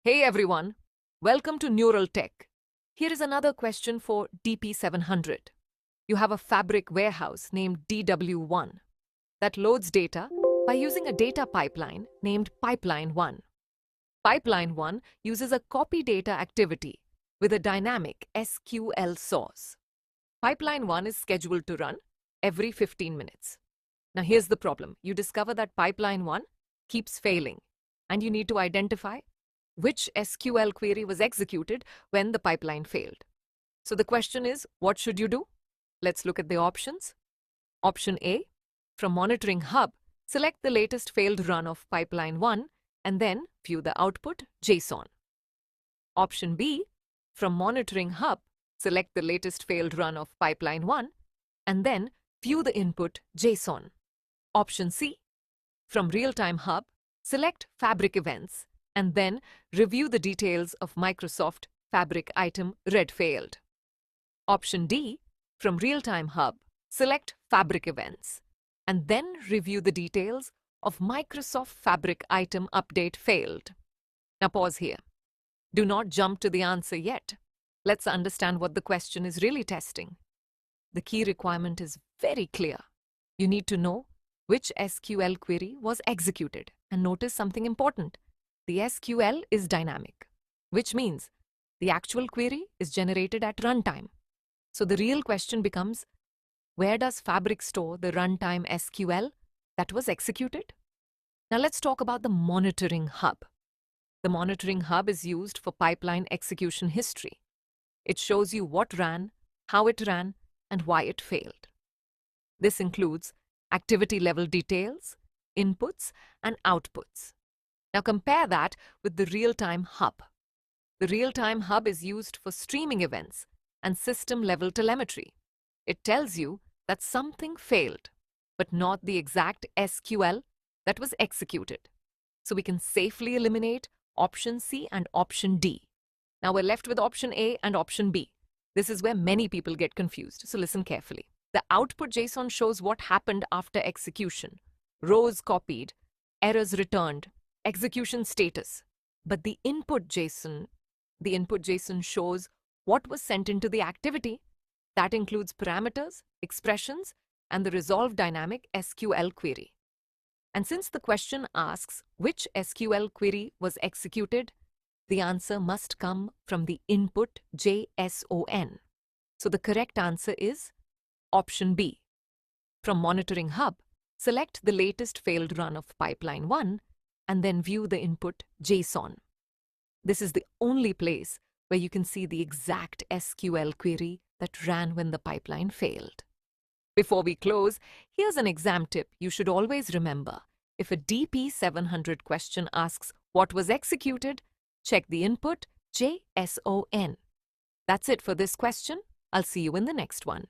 Hey everyone, welcome to Neural Tech. Here is another question for DP-700. You have a fabric warehouse named DW1 that loads data by using a data pipeline named Pipeline 1. Pipeline 1 uses a copy data activity with a dynamic SQL source. Pipeline 1 is scheduled to run every 15 minutes. Now here's the problem. You discover that Pipeline 1 keeps failing and you need to identify which SQL query was executed when the pipeline failed. So the question is, what should you do? Let's look at the options. Option A, from Monitoring Hub, select the latest failed run of Pipeline 1 and then view the output JSON. Option B, from Monitoring Hub, select the latest failed run of Pipeline 1 and then view the input JSON. Option C, from Real-Time Hub, select Fabric Events and then review the details of Microsoft Fabric ItemReadFailed. Option D, from Real-Time Hub, select Fabric Events and then review the details of Microsoft Fabric Item Update Failed. Now pause here. Do not jump to the answer yet. Let's understand what the question is really testing. The key requirement is very clear. You need to know which SQL query was executed. And notice something important. The SQL is dynamic, which means the actual query is generated at runtime. So the real question becomes, where does Fabric store the runtime SQL that was executed? Now let's talk about the Monitoring Hub. The Monitoring Hub is used for pipeline execution history. It shows you what ran, how it ran, and why it failed. This includes activity level details, inputs, and outputs. Now compare that with the Real-Time Hub. The Real-Time Hub is used for streaming events and system-level telemetry. It tells you that something failed, but not the exact SQL that was executed. So we can safely eliminate option C and option D. Now we're left with option A and option B. This is where many people get confused, so listen carefully. The output JSON shows what happened after execution. Rows copied, errors returned, execution status. But the input JSON shows what was sent into the activity. That includes parameters, expressions, and the resolved dynamic SQL query. And since the question asks which SQL query was executed, the answer must come from the input JSON. So the correct answer is option B. From Monitoring Hub, select the latest failed run of Pipeline 1 and then view the input JSON. This is the only place where you can see the exact SQL query that ran when the pipeline failed. Before we close, here's an exam tip you should always remember. If a DP-700 question asks what was executed, check the input JSON. That's it for this question. I'll see you in the next one.